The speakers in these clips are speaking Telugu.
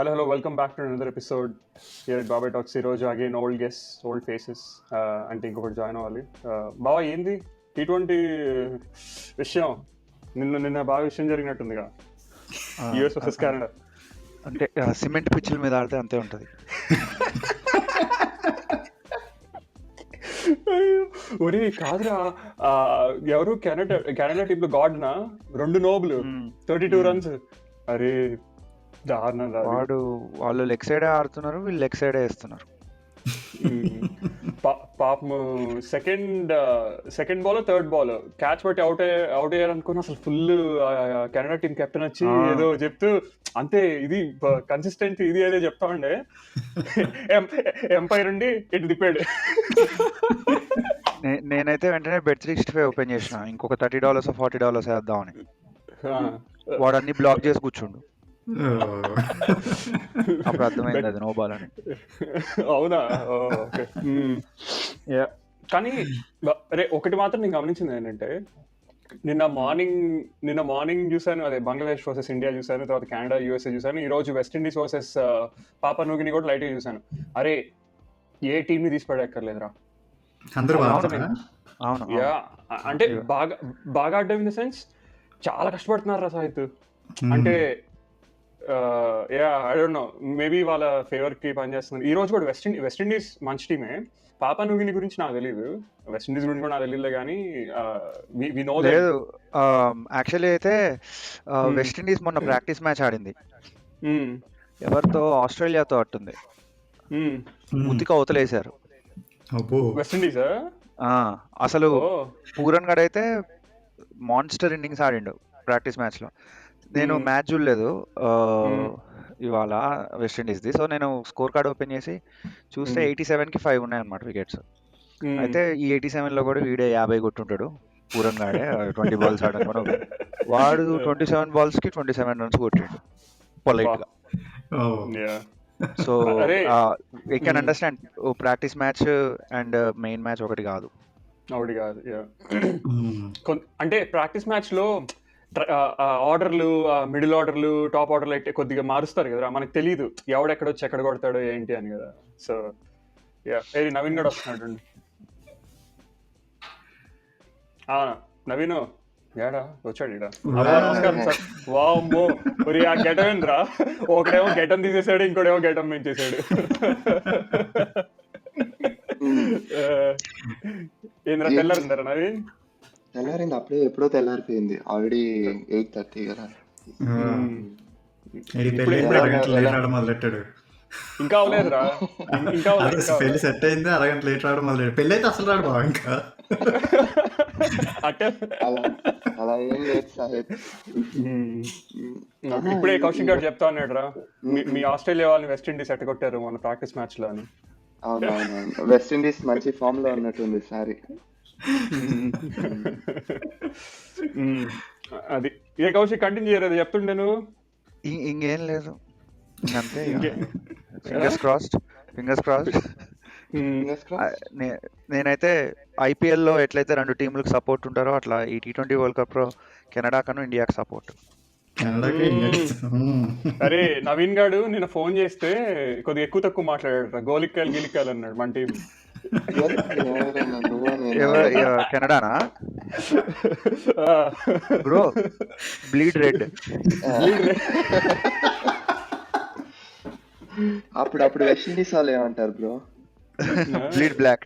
Hello, welcome back to another episode here at Baba Talks. ఈ రోజు again old guess old faces అంటే ఇంకొకటి జాయిన్ అవ్వాలి. బాబా ఏంది T20 విషయం? నిన్న బాగా విషయం జరిగినట్టుందిగా, యూఎస్ వర్సెస్ కెనడా. అంటే సిమెంట్ పిచ్చుల మీద ఆడితే అంతే ఉంటుంది. ఒరే కాదురా, ఎవరు కెనడా టీమ్ లో గాడ్నా 2 నోబులు 32 రన్స్. అరే దారుణం. వాళ్ళు లెగ్ సైడే ఆడుతున్నారు, వీళ్ళు లెగ్ సైడే వేస్తున్నారు. పాపం second ball third ball catch పట్టి అవుట్ అయ్యారనుకున్నా. అసలు ఫుల్ కెనడా టీం కెప్టెన్ వచ్చి ఏదో చెప్తూ అంతే, ఇది కన్సిస్టెంట్ ఇది ఏదో చెప్తా ఉండే. ఎంపైర్ ఉండి ఇటు తిప్పాడు. నేనైతే వెంటనే Bet365 ఓపెన్ చేసిన, ఇంకొక $30 $40 వేద్దామని. వాడు అన్ని బ్లాక్ చేసి కూర్చుండు. అప్పుడు అర్థమైంది అది నో బాల్ అని. అవునా? ఓకే. కానీ అరే ఒకటి మాత్రం నేను గమనించింది ఏంటంటే, నిన్న మార్నింగ్ చూసాను, అదే బంగ్లాదేశ్ వర్సెస్ ఇండియా చూసాను, తర్వాత కెనడా యూఎస్ఏ చూసాను, ఈ రోజు వెస్టిండీస్ వర్సెస్ పాపా న్యూగిని కూడా లైట్ గా చూసాను. అరే ఏ టీమ్ ని తీసి పడక్కర్లేదురా. అంటే బాగా ఆడడం ఇన్ ద సెన్స్ చాలా కష్టపడుతున్నారు రా సాహిత్. అంటే ఐ డోంట్ నో, మేబీ వాళ్ళ ఫేవర్ కి పనిచేస్తున్నారు. ఈ రోజు కూడా వెస్టిండీస్ మంచి టీమే. పాపా న్యూగిని గురించి నాకు తెలియదు, వెస్టిండీస్ గురించి కూడా నాకు తెలియదు, కానీ లేదు. యాక్చువల్లీ అయితే వెస్టిండీస్ మొన్న ప్రాక్టీస్ మ్యాచ్ ఆడింది. ఎవరితో? ఆస్ట్రేలియాతో ఆడుతుంది. ఉతికి అవతలేశారు వెస్టిండీస్. అసలు పూరన్ గడ్ అయితే మాన్స్టర్ ఇన్నింగ్స్ ఆడిండు ప్రాక్టీస్ మ్యాచ్ లో. నేను మ్యాచ్ చూడలేదు ఇవాళ వెస్టిండీస్ది. సో నేను స్కోర్ కార్డ్ ఓపెన్ చేసి చూస్తే 87కి 5 ఉన్నాయన్నమాట వికెట్స్. అయితే ఈ 87 లో కూడా వీడే 50 కొట్టుంటాడు పూరన్ గాడే. 20 బాల్స్ ఆడనుకున్నా, వాడు 27 బాల్స్ కి 27 రన్స్ కొట్టిండు పొలైట్ గా. So you can understand, practice match and main match ఒకటి కాదు. అంటే ప్రాక్టీస్ మ్యాచ్ లో ఆర్డర్లు, మిడిల్ ఆర్డర్లు, టాప్ ఆర్డర్లు అయితే కొద్దిగా మారుస్తారు కదా, మనకు తెలియదు ఎవడెక్కడొచ్చి ఎక్కడ కొడతాడో ఏంటి అని కదా. సో నవీన్ గడు వస్తున్నాడు. నవీన్ ఏడా వచ్చాడు ఇడా. నమస్కారం సార్. వామ్మో మరి ఆ గెటం ఏంద్రా, ఒకడేమో గెటం తీసేసాడు, ఇంకోడేమో గెటం పెంచేసాడు. ఏంద్రా తెల్లారిందరా నవీన్? తెల్లారింది, అప్పుడే ఎప్పుడో తెల్లారిపోయింది. ఆల్రెడీ 8:30 కదా. మొదలెట్టాడు. ఇంకా అవలేదురా, ఇంకా పెళ్లి సెట్ అయింది, అరగంట లేట్ రావడం మొదలెట్టాడు. పెళ్లి అయితే అసలు రాడు బాగా. ఇంకా అలా ఏం లేదు సాహిబ్. ఇప్పుడే కౌశిక్ గారు చెప్తా ఉన్నాడు రా, మీ ఆస్ట్రేలియా వాళ్ళని వెస్టిండీస్ ఎట్టగొట్టారు మన ప్రాక్టీస్ మ్యాచ్ లో అని. అవునవును, వెస్టిండీస్ మంచి ఫామ్ లో ఉన్నట్టుంది సారీ. అది ఏ కౌశిక్ కంటిన్యూ చేయలేదు చెప్తుండే నువ్వు. ఇంకేం లేదు, అంతే. Fingers crossed. నేనైతే ఐపీఎల్ లో ఎట్లయితే 2 టీంలకు సపోర్ట్ ఉంటారో అట్లా ఈ T20 వరల్డ్ కప్ లో కెనడా కన్నా ఇండియాకి సపోర్ట్. అరే నవీన్ గాడు నిన్న ఫోన్ చేస్తే కొద్దిగా ఎక్కువ తక్కువ మాట్లాడాడు, గోలిక్కాయలు అన్నాడు మన టీం. కెనడానా బ్రో? Bleed red. అప్పుడు వెస్టిండీస్ వాళ్ళు ఏమంటారు బ్రో? Bleed black.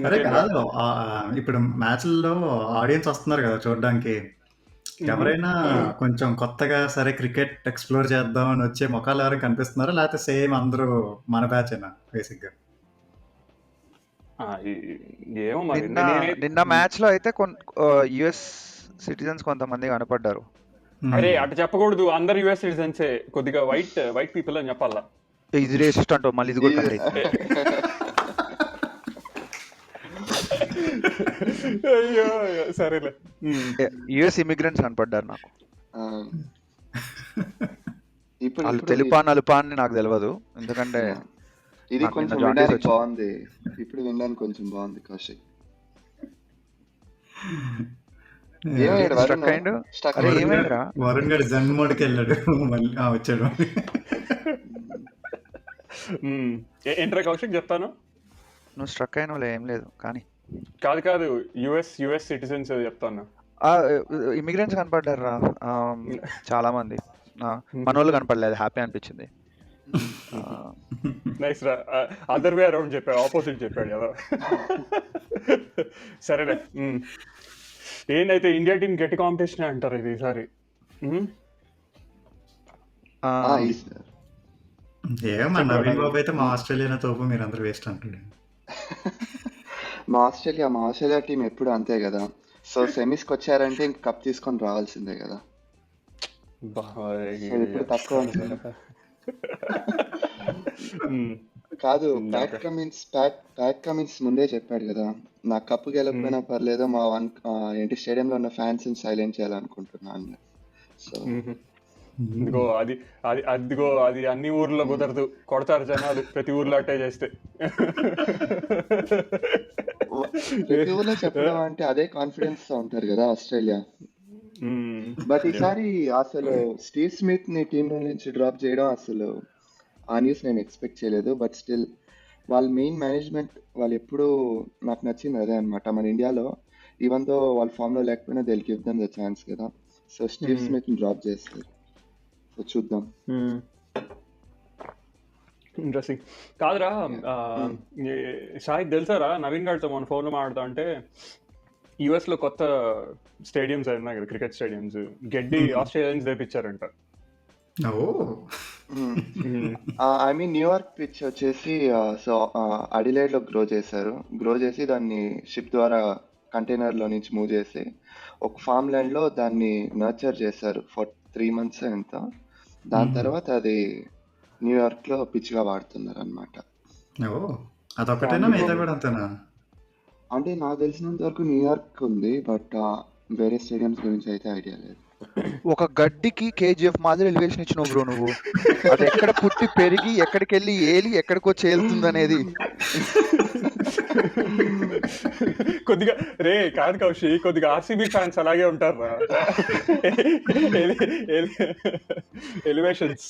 అరే కాదు, ఇప్పుడు మ్యాచ్ల్లో ఆడియన్స్ వస్తున్నారు కదా చూడడానికి. ఎవరైనా కొంచెం కొత్తగా సరే క్రికెట్ ఎక్స్ప్లోర్ చేద్దాం అని వచ్చే ముఖాలు ఎవరైనా కనిపిస్తున్నారా, లేకపోతే సేమ్ అందరూ మన బ్యాచేనా బేసిక్ గా? నిన్న మ్యాచ్ లో అయితే యుఎస్ సిటిజన్స్ కొంతమంది కనపడ్డారు. అరే అటు చెప్పకూడదు, అందరు యుఎస్ సిటిజన్సే, కొద్దిగా వైట్ పీపుల్ అని చెప్పాలా. ఇది రేసిస్ట్ అంటో మళ్ళీ ఇది కూడా సరేలే. యుఎస్ ఇమిగ్రెంట్స్ కనపడ్డారు నాకు. వాళ్ళు నలుపా అని నాకు తెలియదు, ఎందుకంటే ఇది కొంచెం వినడానికి బాగుంది. ఇప్పుడు వినడానికి కొంచెం బాగుంది కౌశిక్. ఏమయ్యాడు వరుణ్ స్ట్రక్ అయిండు. స్టక్ అరే అయ్యాడు. ఏమైందిరా? వరుణ్ గారు జన్ మోడ్కి వెళ్ళాడు. మళ్ళీ వచ్చాడు. ఏంట్రా కౌశిక్ చెప్తాను. నువ్వు స్ట్రక్ అయినోలే, ఏం లేదు కానీ. కాదు యుఎస్ సిటిజన్స్ చెప్తాను. ఇమిగ్రెంట్స్ కనపడ్డారా చాలా మంది. మనోళ్ళు కనపడలేదు, హ్యాపీ అనిపించింది. నైస్ రా. అదర్ వే అరౌండ్ చెప్పాడు, ఆపోజిట్ చెప్పాడు కదా. సరేలే. ఏంటైతే ఇండియా టీం గట్టి కాంపిటీషన్ అంటారు ఇది ఈసారి. ఏమన్నా నవీన్ బాబు అయితే మా ఆస్ట్రేలియా తోపు మీరందరూ వేస్ట్ అంటాడు. మా ఆస్ట్రేలియా టీం ఎప్పుడు అంతే కదా. సో సెమీస్కి వచ్చారంటే ఇంక కప్ తీసుకొని రావాల్సిందే కదా. సో ఇప్పుడు తక్కువ అనుకుంటా. కాదు, ప్యాట్ కమిన్స్ ముందే చెప్పాడు కదా, నా కప్పు గెలకపోయినా పర్లేదు, మా స్టేడియంలో ఉన్న ఫ్యాన్స్ సైలెంట్ చేయాలనుకుంటున్నాను. సో అది అన్ని ఊర్లో కుదరదు, కొడతారు జనాలు ప్రతి ఊర్లో అట్టే చేస్తే. ప్రతి ఊర్లో చెప్పడం అంటే అదే కాన్ఫిడెన్స్ తో ఉంటారు కదా ఆస్ట్రేలియా. బట్ ఈసారి అసలు స్టీవ్ స్మిత్ ని టీం నుంచి డ్రాప్ చేయడం అసలు ఆ న్యూస్ నేను ఎక్స్పెక్ట్ చేయలేదు. బట్ స్టిల్ వాళ్ళ మెయిన్ మేనేజ్మెంట్ వాళ్ళు ఎప్పుడు నాకు నచ్చింది అదే అనమాట. మన ఇండియాలో ఈవెన్ దో వాళ్ళ ఫామ్ లో లేకపోయినా they will give them the chance కదా. సో స్టీవ్ స్మిత్ ని డ్రాప్ చేస్తారు. సో చూద్దాం. ఇంట్రెస్టింగ్. కాదురా షాహిద్, తెలుసారా నవీన్ గారితో మన ఫోన్లో మాట్లాడుతా అంటే యుఎస్ లో కొత్త స్టేడియంస్ ఉన్నాయి కదా, క్రికెట్ స్టేడియంస్, గడ్డి ఆస్ట్రేలియన్స్ తెప్పించారంట. ఐ మీన్ న్యూయార్క్ పిచ్ వచ్చేసి సో అడిలైడ్ లో గ్రో చేసి దాన్ని షిప్ ద్వారా కంటైనర్ లో నుంచి మూవ్ చేసి ఒక ఫామ్ ల్యాండ్ లో దాన్ని నర్చర్ చేశారు ఫర్ 3 months ఎంత. దాని తర్వాత అది న్యూయార్క్ లో పిచ్ గా వాడుతున్నారు అనమాట. అదొకటేనా మిగతా కూడా అంతేనా? అంటే నాకు తెలిసినంత వరకు న్యూయార్క్ ఉంది, బట్ వేరే స్టేడియంస్ గురించి అయితే ఐడియా లేదు. ఒక గడ్డికి కేజీఎఫ్ మాదిరి ఎలివేషన్ ఇచ్చినావు బ్రో నువ్వు. అది ఎక్కడ పుట్టి పెరిగి ఎక్కడికి వెళ్ళి ఏలి ఎక్కడికో చేలుతుంది అనేది. కొద్దిగా కాదు కౌశి, కొద్దిగా ఆర్సీబీ ఫ్యాన్స్ అలాగే ఉంటారు రా. ఎలివేషన్స్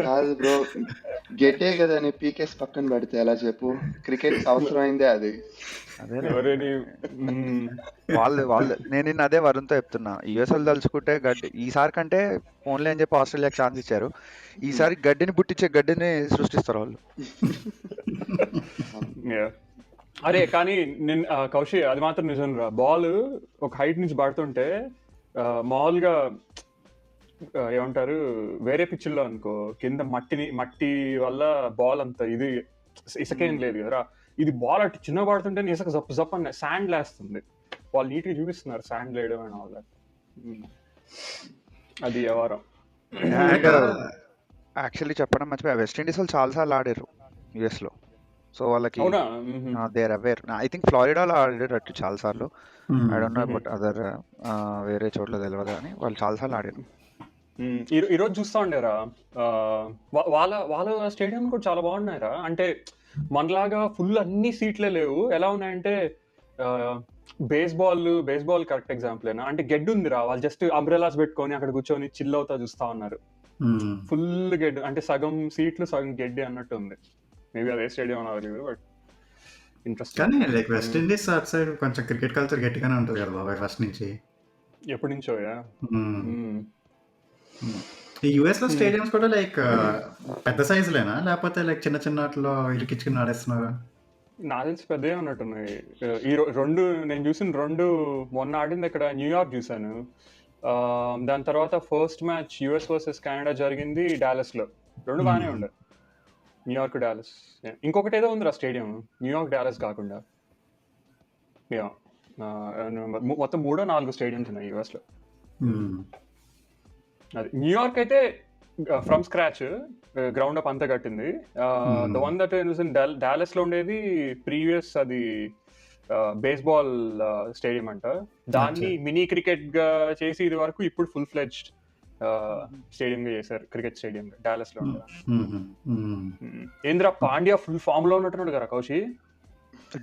కాదు బ్రో, గెట్టే కదా అని పీకేస్ పక్కన పెడితే ఎలా చెప్పు, క్రికెట్ అవసరమైందే అది. వాళ్ళు నేను నిన్న అదే వరుణ్తో చెప్తున్నా, యుఎస్ఎల్ తలుచుకుంటే గడ్డి ఈసారి కంటే ఓన్లీ అని చెప్పి ఆస్ట్రేలియాకి ఛాన్స్ ఇచ్చారు. ఈసారి గడ్డిని పుట్టించే గడ్డిని సృష్టిస్తారు వాళ్ళు. అరే కానీ నేను కౌశి అది మాత్రం నిజం రా. బాల్ ఒక హైట్ నుంచి పడుతుంటే మామూలుగా ఏమంటారు వేరే పిచ్చుల్లో అనుకో కింద మట్టి వల్ల బాల్ అంత ఇది ఇసుకేం లేదు కదరా. ఇది బాల్ అటు చిన్న పడుతుంటే ఇసుక జప్ అని శాండ్ లేస్తుంది. వాళ్ళు నీట్గా చూపిస్తున్నారు శాండ్ లేయడం అని వాళ్ళ. అది వ్యవహారం. యాక్చువల్లీ చెప్పడం మర్చిపోయా, వెస్టిండీస్ వాళ్ళు చాలాసార్లు ఆడారు యుఎస్ లో. సో వాళ్ళకి they are aware. I think ఫ్లోరిడాలో ఆడారు చాలాసార్లు. I don't know about other వేరే చోట్ల తెలియదు కానీ వాళ్ళు చాలాసార్లు ఆడారు. ఈరోజు చూస్తా ఉండేరా, వాళ్ళ స్టేడియం కూడా చాలా బాగున్నాయిరా. అంటే మనలాగా ఫుల్ అన్ని సీట్లే లేవు. ఎలా ఉన్నాయంటే బేస్బాల్ కరెక్ట్ ఎగ్జాంపుల్. అంటే గెడ్డు ఉందిరా, వాళ్ళు జస్ట్ అంబ్రెలాస్ పెట్టుకొని అక్కడ కూర్చొని చిల్ అవుతా చూస్తా ఉన్నారు. ఫుల్ గెడ్డు అంటే సగం సీట్లు సగం గెడ్డి అన్నట్టు ఉంది. మేబీ అదే స్టేడియం అవ్వలేదు, బట్ ఇంట్రెస్ట్. కానీ లైక్ వెస్ట్ ఇండీస్ అటు సైడ్ కొంచెం క్రికెట్ కల్చర్ గట్టిగానే ఉంటుంది కదా బాబాయ్ ఫస్ట్ నుంచి. ఎప్పటి నుంచో. ఈ యుఎస్ లో స్టేడియంస్ కూడా లైక్ పెద్ద సైజులేనా లేకపోతే లైక్ చిన్న చిన్న వాటిలో ఇరికిచ్చుకుని ఆడేస్తున్నారా? నాకు తెలిసి పెద్దగా ఉన్నట్టున్నాయి. ఈ నేను చూసిన మొన్న ఆడింది ఇక్కడ న్యూయార్క్ చూసాను. దాని తర్వాత first match US versus Canada జరిగింది డాలస్ లో. 2 బాగానే ఉండే, న్యూయార్క్ డాలస్. ఇంకొకటి ఏదో ఉందిరా స్టేడియం న్యూయార్క్ డాలస్ కాకుండా. మొత్తం 3-4 స్టేడియంస్ ఉన్నాయి యుఎస్ లో. అది న్యూయార్క్ అయితే ఫ్రమ్ స్క్రాచ్ గ్రౌండ్ అప్ అంతా కట్టింది. ద వన్ దట్ డాలస్ లో ఉండేది ప్రీవియస్ అది బేస్బాల్ స్టేడియం అంట. దాన్ని మినీ క్రికెట్ గా చేసి ఇది వరకు ఇప్పుడు ఫుల్ ఫ్లెడ్జ్డ్ స్టేడియం గా చేశారు, క్రికెట్ స్టేడియం డాలస్ లో. ఏంద్రా పాండ్యా ఫుల్ ఫామ్ లో ఉన్నట్టున్నాడు కదా కౌశి.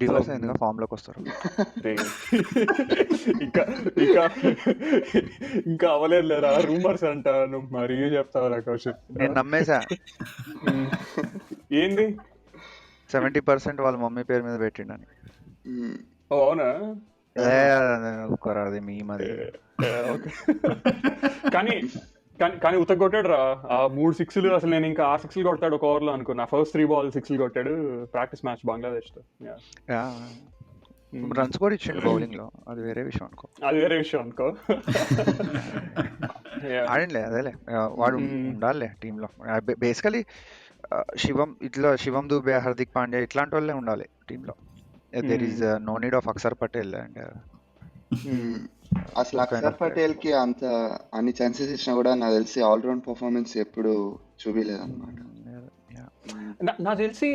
డివోర్స్ అయిందిగా, ఫామ్ లోకి వస్తారు. ఇంకా ఇంకా ఇంకా అవ్వలేదు లేరా, రూమర్స్ అంట, నువ్వు మా రివ్యూ చెప్తావా కౌశిక్? నేను నమ్మేశా. ఏంది 70% వాళ్ళ మమ్మీ పేరు మీద పెట్టిండని. ఓ అవునా? అది మీ మరి ఓకే. కానీ కానీ కానీ ఉతగొట్టాడు రా ఆ 3 సిక్స్లు. అసలు నేను ఇంకా 6 సిక్స్లు కొడతాడు ఒక ఓవర్లో అనుకున్నా. ఫస్ట్ 3 బాల్ 6లు కొట్టాడు ప్రాక్టీస్ మ్యాచ్ బంగ్లాదేశ్ తో. రన్స్ కూడా ఇచ్చిండు బౌలింగ్ లో, అది వేరే విషయం అనుకో. అది వేరే విషయం అనుకో. ఆడంలే అదేలే, వాడు ఉండాలిలే టీంలో. బేసికలీ శివం దూబే, హార్దిక్ పాండ్యా ఇట్లాంటి వాళ్ళే ఉండాలి టీంలో. There is no need of Akshar Patel. And అసలు అక్షర్ పటేల్ కి అంత అన్ని ఛాన్సెస్ ఇచ్చినా కూడా నాకు తెలిసి ఆల్రౌండ్ పర్ఫార్మెన్స్ ఎప్పుడు చూపించలేదు అనమాట. నాకు తెలిసి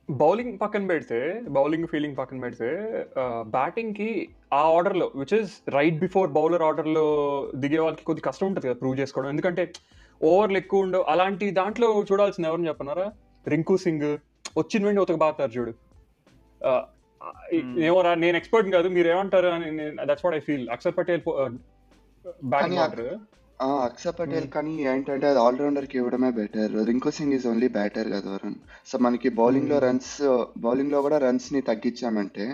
బౌలింగ్ పక్కన పెడితే, బౌలింగ్ ఫీల్డింగ్ పక్కన పెడితే, బ్యాటింగ్ కి ఆ ఆర్డర్ లో which is right before bowler order లో దిగే వాళ్ళకి కొద్ది కష్టం ఉంటుంది కదా ప్రూవ్ చేసుకోవడం. ఎందుకంటే ఓవర్లు ఎక్కువ ఉండవు. అలాంటి దాంట్లో చూడాల్సింది ఎవరిని చెప్పన్నారా? రింకు సింగ్ వచ్చిన వెంటనే ఉతక బాగుతారు చూడు. ఏమోరా, నేను ఎక్స్పర్ట్ కాదు, మీరు ఏమంటారు అని. That's what I feel. Akshar Patel batting order. Akshar Patel కానీ ఏంటంటే అది ఆల్రౌండర్ కి ఇవ్వడమే better. Rinku Singh is only batter కదా వరుణ్. సో మనకి బౌలింగ్ లో కూడా రన్స్ ని తగ్గించామంటే,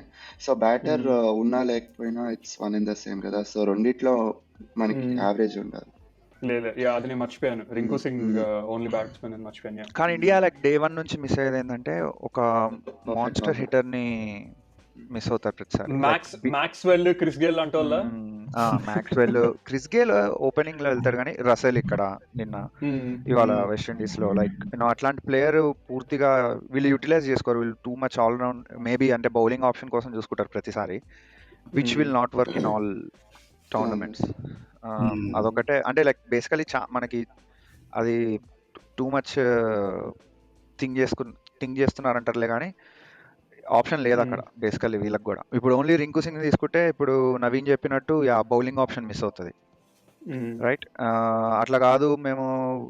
సో బ్యాటర్ ఉన్నా లేకపోయినా it's one in the same కదా. సో రెండిట్లో మనకి యావరేజ్ ఉండాలి. లేదు, అది నేను మర్చిపోయాను. రింకు సింగ్ ఓన్లీ బ్యాట్స్మెన్ అని మర్చిపోయాను. కానీ ఇండియా లైక్ డే 1 నుంచి మిస్ అయ్యేది ఏంటంటే ఒక మాన్స్టర్ హిటర్ ని మిస్ అవుతారు ప్రతిసారి. మ్యాక్స్వెల్, క్రిస్ గేల్ అంటే వాళ్ళ. మ్యాక్స్వెల్, క్రిస్ గేల్ ఓపెనింగ్ లో వెళ్తాడు కానీ రసెల్ ఇక్కడ నిన్న ఇవాళ వెస్టిండీస్ లో లైక్ అట్లాంటి ప్లేయర్ పూర్తిగా వీళ్ళు యూటిలైజ్ చేసుకోరు. వీళ్ళు టూ మచ్ ఆల్రౌండ్ మేబీ అంటే బౌలింగ్ ఆప్షన్ కోసం చూసుకుంటారు ప్రతిసారి, which will not work in all tournaments. అదొకటే అంటే లైక్ బేసికలీ మనకి అది టూ మచ్ థింక్ చేస్తున్నారంటారులే కానీ ఆప్షన్ లేదు అక్కడ బేసికల్లీ వీళ్ళకి కూడా. ఇప్పుడు ఓన్లీ రింకు సింగ్ తీసుకుంటే ఇప్పుడు నవీన్ చెప్పినట్టు బౌలింగ్ ఆప్షన్ మిస్ అవుతుంది, రైట్? అట్లా కాదు మేము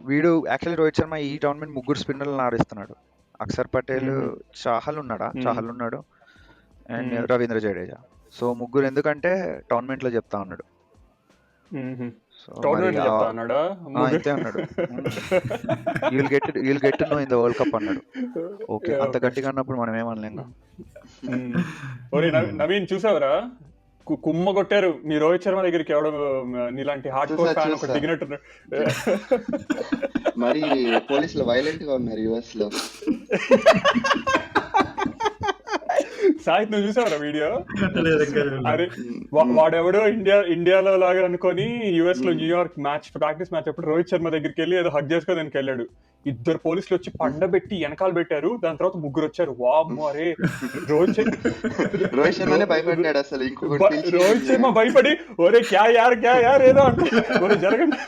వీడు యాక్చువల్లీ రోహిత్ శర్మ ఈ టోర్నమెంట్ 3 స్పిన్నర్లను ఆడిస్తున్నాడు. అక్షర్ పటేల్, చాహల్ ఉన్నాడు అండ్ రవీంద్ర జడేజా. సో 3 ఎందుకంటే టోర్నమెంట్ లో చెప్తా ఉన్నాడు. ఇంతే అన్నాడు, you'll get to know in the World Cup అన్నాడు. ఓకే, అంత గట్టిగా అన్నప్పుడు మనం ఏమనలేం. నవీన్ చూసావరా, కుమ్మ కొట్టారు మీ రోహిత్ శర్మ దగ్గరికి. ఎవడో నీలాంటి హార్డ్ కోర్ ఫ్యాన్ ఒకటి దిగినట్టు. మరి పోలీసులు వైలెంట్ గా ఉన్నారు యుఎస్ లో. సాయిత్ నువ్వు చూసావరా వీడియో? అరే వాడెవడో ఇండియాలో లాగా అనుకొని యుఎస్ లో న్యూయార్క్ ప్రాక్టీస్ మ్యాచ్ అప్పుడు రోహిత్ శర్మ దగ్గరికి వెళ్ళి ఏదో హగ్ చేసుకోదానికి వెళ్ళాడు. 2 పోలీసులు వచ్చి పండబెట్టి వెనకాల పెట్టారు. దాని తర్వాత 3 వచ్చారు. వామ్మో, అరే రోహిత్ శర్మ భయపడ్డాడు అసలు. రోహిత్ శర్మ భయపడి ఒరే క్యా యార్ ఏదో అంటే ఒరే జరగండి.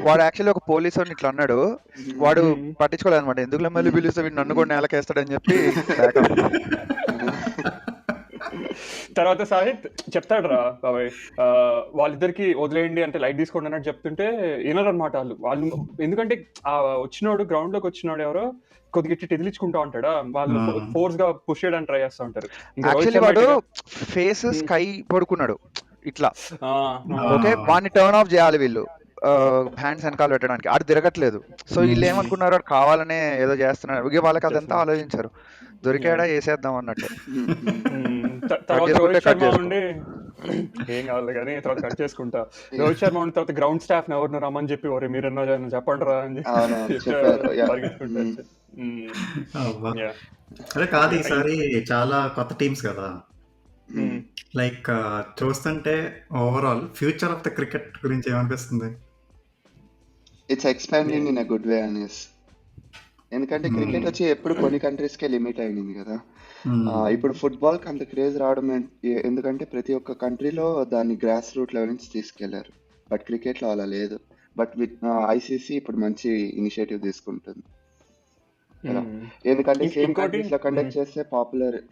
వాడు యాక్చువల్లీ ఒక పోలీస్ వాడిని ఇట్లా అన్నాడు, వాడు పట్టించుకోలేదు అనమాట. ఎందుకు మళ్ళీ పిలిస్తే వీడు నన్ను కూడా నేలకేస్తాడని చెప్పి. తర్వాత సాహిత్ చెప్తాడు రా బాబాయ్, వాళ్ళిద్దరికి వదిలేయండి అంటే లైట్ తీసుకోండి అన్నట్టు చెప్తుంటే వినరు అనమాట వాళ్ళు. ఎందుకంటే వచ్చినోడు గ్రౌండ్ లోకి వచ్చినోడు ఎవరో కొద్దిగా ఇట్టి ఎదిలించుకుంటా ఉంటాడా, వాళ్ళు ఫోర్స్ గా పుష్ చేయడానికి ట్రై చేస్తూ ఉంటారు. వాడు ఫేస్ స్కై పడుకున్నాడు ఇట్లా, ఓకే, వాడిని టర్న్ ఆఫ్ చేయాలి వీళ్ళు హ్యాండ్స్ వెనకాల పెట్టడానికి. ఆడు తిరగట్లేదు. సో వీళ్ళు ఏమనుకున్నారు, ఆడు కావాలనే ఏదో చేస్తున్నారు. ఇక వాళ్ళకి అదంతా ఆలోచించారు, దొరికాడా వేసేద్దాం అన్నట్టు. ఏం కావాలి కానీ తర్వాత కట్ చేసుకుంటా. రోహిత్ శర్మ ఉన్న తర్వాత గ్రౌండ్ స్టాఫ్ ఎవరిని రమ్మని చెప్పి ఎవరు మీరన్నా చెప్పండి రా అని అదే కాదు. ఈసారి చాలా కొత్త టీమ్స్ కదా, లైక్ చూస్తుంటే overall future of the cricket గురించి ఏమనిపిస్తుంది? It's expanding in a good way అనేసి. ఎందుకంటే క్రికెట్ వచ్చి ఎప్పుడు కొన్ని కంట్రీస్కే లిమిట్ అయింది కదా. ఇప్పుడు ఫుట్బాల్కి అంత క్రేజ్ రావడం ఎందుకంటే ప్రతి ఒక్క కంట్రీలో దాన్ని గ్రాస్ రూట్ లెవెల్ నుంచి తీసుకెళ్లారు. బట్ క్రికెట్లో అలా లేదు. బట్ విత్ ఐసీసీ ఇప్పుడు మంచి ఇనిషియేటివ్ తీసుకుంటుంది. ఎందుకంటే సేమ్ కంట్రీస్ లో కండక్ట్ చేస్తే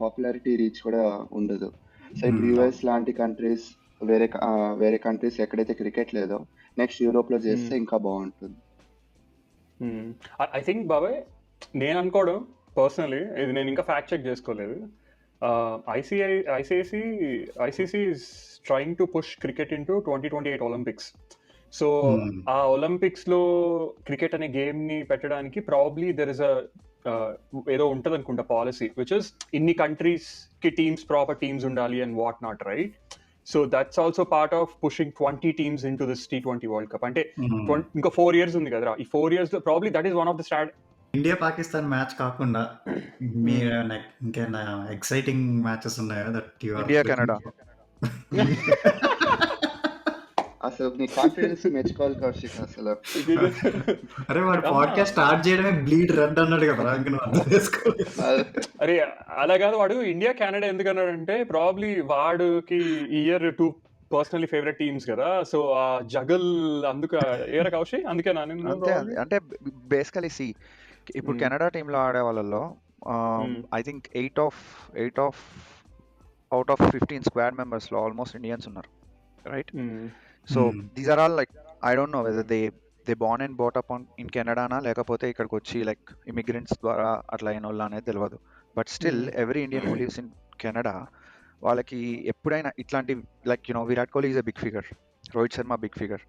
పాపులారిటీ రీచ్ కూడా ఉండదు. సో ఇప్పుడు యుఎస్ లాంటి కంట్రీస్, వేరే కంట్రీస్ ఎక్కడైతే క్రికెట్ లేదో నెక్స్ట్ యూరోప్ లో చేస్తే ఇంకా బాగుంటుంది. ఐ థింక్ బాబాయ్ నేను అనుకోవడం పర్సనలీ ఇది నేను ఇంకా ఫ్యాక్ట్ చెక్ చేసుకోలేదు. ICC is trying to push cricket in to 2028 Olympics. So ఆ ఒలింపిక్స్లో క్రికెట్ అనే గేమ్ని పెట్టడానికి ప్రాబ్లీ దెర్ ఇస్ ఏదో ఉంటుంది అనుకుంటా పాలసీ విచ్ ఇస్ ఇన్ని కంట్రీస్కి ప్రాపర్ టీమ్స్ ఉండాలి and what not, right? So that's also part of pushing 20 teams in to this T20 world cup. అంటే ఇంకా 4 years ఉంది కదరా, ఈ 4 years లో probably that is one of the India Pakistan match కాకుండా మీరు ఇంకేనా ఎక్సైటింగ్ మ్యాచెస్ ఉన్నాయా that you are India Canada. అసలు నీ కాన్ఫిడెన్స్ మెచ్చుకోవాలి కౌశిక్ అసలు. అరే వాడు పాడ్కాస్ట్ స్టార్ట్ చేయడమే బ్లీడ్ రెడ్ అన్నాడు కదా, ఇంక నువ్వు అర్థం చేసుకోవాలి. అరే అలా కాదు, వాడు ఇండియా కెనడా ఎందుకు అన్నాడంటే ప్రాబ్లీ వాడికి ఇయర్ 2 పర్సనలీ ఫేవరెట్ టీమ్స్ కదా, సో ఆ జగల్ అందుకు ఏరా కౌశి అందుకే అంతే అంటే బేసికలీ సి ఇప్పుడు కెనడా టీంలో ఆడే వాళ్ళలో I think 8 of out of 15 squad members లో ఆల్మోస్ట్ ఇండియన్స్ ఉన్నారు, right? So these are all like I don't know whether they born and brought up in కెనడానా లేకపోతే ఇక్కడికి వచ్చి లైక్ ఇమిగ్రెంట్స్ ద్వారా అట్లా అయిన వాళ్ళు అనేది తెలియదు. But still every Indian who lives in Canada వాళ్ళకి ఎప్పుడైనా ఇట్లాంటి like Virat Kohli is a big figure, Rohit Sharma big figure,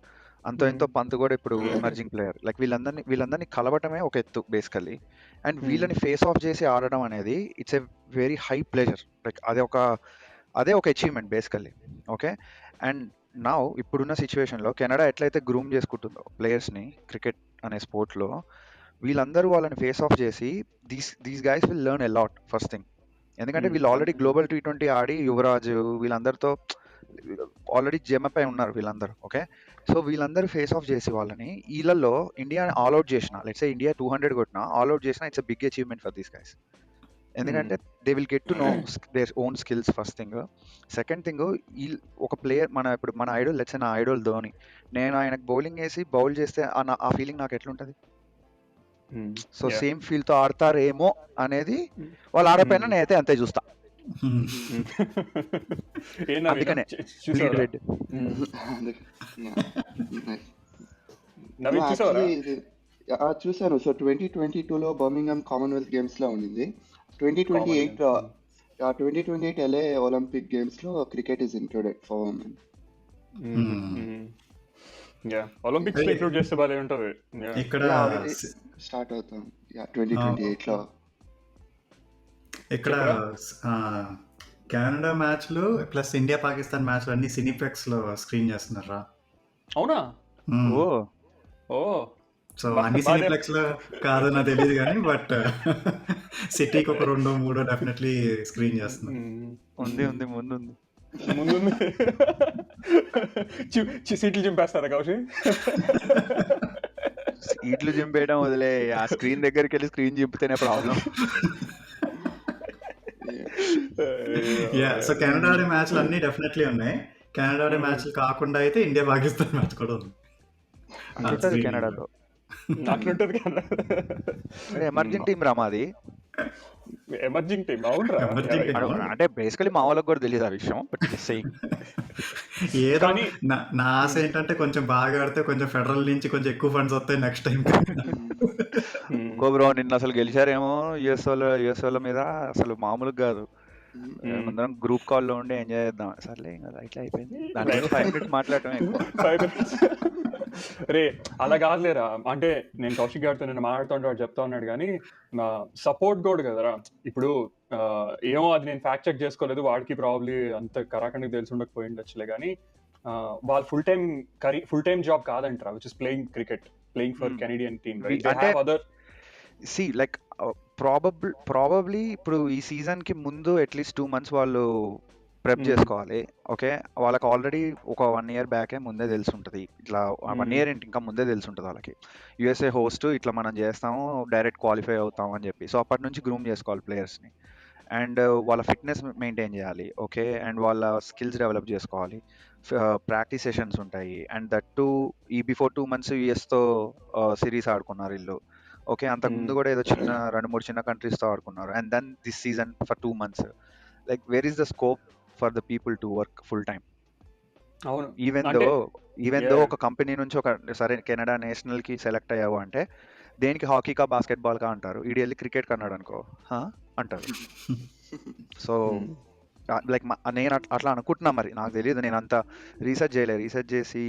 అంతో ఎంతో పంత్ కూడా ఇప్పుడు ఎమర్జింగ్ ప్లేయర్. లైక్ వీళ్ళందరినీ కలవటమే ఒక ఎత్తు బేసికల్లీ, అండ్ వీళ్ళని ఫేస్ ఆఫ్ చేసి ఆడడం అనేది it's a very high pleasure. Like అదే ఒక achievement basically. Okay, and now ఇప్పుడున్న సిచ్యువేషన్లో కెనడా ఎట్లయితే గ్రూమ్ చేసుకుంటుందో ప్లేయర్స్ని క్రికెట్ అనే స్పోర్ట్లో, వీళ్ళందరూ వాళ్ళని ఫేస్ ఆఫ్ చేసి these guys will learn a lot first thing. ఎందుకంటే వీళ్ళు ఆల్రెడీ గ్లోబల్ T20 ఆడి యువరాజ్ వీళ్ళందరితో ఆల్రెడీ జమప్ అయి ఉన్నారు వీళ్ళందరూ. ఓకే, సో వీళ్ళందరూ ఫేస్ ఆఫ్ చేసి వాళ్ళని వీళ్ళల్లో ఇండియా ఆల్అౌట్ చేసిన, లెట్స్ సే ఇండియా 200 కొట్టినా ఆల్అౌట్ చేసిన, it's a big achievement for these guys. ఎందుకంటే they will get to know their own skills first thing. Second thing, ఒక ప్లేయర్ ఇప్పుడు మన ఐడల్, లెట్స్ నా ఐడల్ ధోని, నేను ఆయనకు బౌలింగ్ వేసి బౌల్ చేస్తే ఆ ఫీలింగ్ నాకు ఎట్లుంటుంది? సో సేమ్ ఫీల్ తో ఆడతారేమో అనేది వాళ్ళు ఆడపోయినా నేనైతే అంతే చూస్తా. అందుకనే రెడ్ చూసాను. సో 2022లో బర్మింగ్హామ్ కామన్వెల్త్ గేమ్స్ లో ఉండింది. 2028 LA ఒలింపిక్ గేమ్స్ లో cricket is included for women. Olympics లో ఇంక్లూడ్ చేస్తే బాగా ఉంటది. ఇక్కడ స్టార్ట్ అవుతాం 2028లో. ఇక్కడ కెనడా మ్యాచ్లు ప్లస్ ఇండియా పాకిస్తాన్ మ్యాచ్లు అన్ని సినీప్లెక్స్ లో స్క్రీన్ చేస్తున్నారా? అవునా? ఓ సో అన్ని సినీప్లెక్స్ లో కాదో నాకు తెలియదు కానీ బట్ సిటీకి ఒక 2-3 డెఫినెట్లీ స్క్రీన్ చేస్తున్నారు. ఉంది ముందు సీట్లు చింపేస్తారా కౌశి? సీట్లు చింపేయడం వదిలే, ఆ స్క్రీన్ దగ్గరికి వెళ్ళి స్క్రీన్ చింపితేనే ప్రాబ్లం. సో కెనడా ఆడే మ్యాచ్లు అన్ని డెఫినెట్లీ ఉన్నాయి. కెనడా ఆడే మ్యాచ్లు కాకుండా అయితే ఇండియా పాకిస్తాన్ మ్యాచ్ కూడా ఉంది కెనడాలో. అట్లుంటది కదా, ఎమర్జింగ్ టీం రా మాది. ఎమర్జింగ్ టీం అవునరా? అంటే బేసికలీ మా వాళ్ళకి కూడా తెలియదు ఆ విషయం. బట్ ఏదో నా ఆశ ఏంటంటే కొంచెం బాగా ఆడితే కొంచెం ఫెడరల్ నుంచి కొంచెం ఎక్కువ ఫండ్స్ వస్తాయి నెక్స్ట్ టైం. బ్రో నిన్న అసలు గెలిచారేమో యుఎస్ వాళ్ళ మీద, అసలు మామూలుగా కాదు. అందరం గ్రూప్ కాల్లో ఉండి ఎంజాయ్ చేద్దాం. సర్లే ఇట్లా అయిపోయింది. దాంట్లో 5 minutes మాట్లాడటం రే అలా కాదులేరా. అంటే నేను కౌశిక్ గారితో నేను మాట్లాడుతుంటే వాడు చెప్తా ఉన్నాడు కానీ సపోర్ట్ కూడా కదరా. ఇప్పుడు ఏమో అది నేను ఫ్యాక్ట్ చెక్ చేసుకోలేదు, వాడికి ప్రాబ్లీ అంత కరాఖండికి తెలిసి ఉండకపోయి ఉండొచ్చులే కానీ వాళ్ళు ఫుల్ టైమ్ జాబ్ కాదంటారా, which is playing for Canadian team, right? They have other C like probably ఇప్పుడు ఈ సీజన్ కి ముందు అట్లీస్ట్ 2 months వాళ్ళు ప్రెప్ చేసుకోవాలి. ఓకే, వాళ్ళకి ఆల్రెడీ ఒక 1 year బ్యాకే ముందే తెలిసి ఉంటుంది. ఇట్లా 1 year ఏంటి ఇంకా ముందే తెలిసి ఉంటుంది వాళ్ళకి, యూఎస్ఏ హోస్ట్ ఇట్లా మనం చేస్తాము, డైరెక్ట్ క్వాలిఫై అవుతాం అని చెప్పి. సో అప్పటి నుంచి గ్రూమ్ చేసుకోవాలి ప్లేయర్స్ని, అండ్ వాళ్ళ ఫిట్నెస్ మెయింటైన్ చేయాలి. ఓకే, అండ్ వాళ్ళ స్కిల్స్ డెవలప్ చేసుకోవాలి. ప్రాక్టీస్ సెషన్స్ ఉంటాయి. అండ్ దట్ టు ఈ బిఫోర్ 2 months యూఎస్తో సిరీస్ ఆడుకున్నారు వీళ్ళు. ఓకే, అంతకుముందు కూడా ఏదో 2-3 చిన్న కంట్రీస్తో ఆడుకున్నారు. And then this season for 2 months, like where is the scope for the people to work full time? Even though ఒక కంపెనీ నుంచి ఒక సరే కెనడా నేషనల్ కి సెలెక్ట్ అయ్యావు అంటే దేనికి హాకీకా బాస్కెట్బాల్కా అంటారు, ఈడు వెళ్ళి క్రికెట్ అన్నాడు అనుకో "హా?" అంటారు. సో లైక్ నేను అట్లా అనుకుంటున్నా, మరి నాకు తెలియదు, నేను అంత రీసెర్చ్ చేయలేదు, రీసెర్చ్ చేసి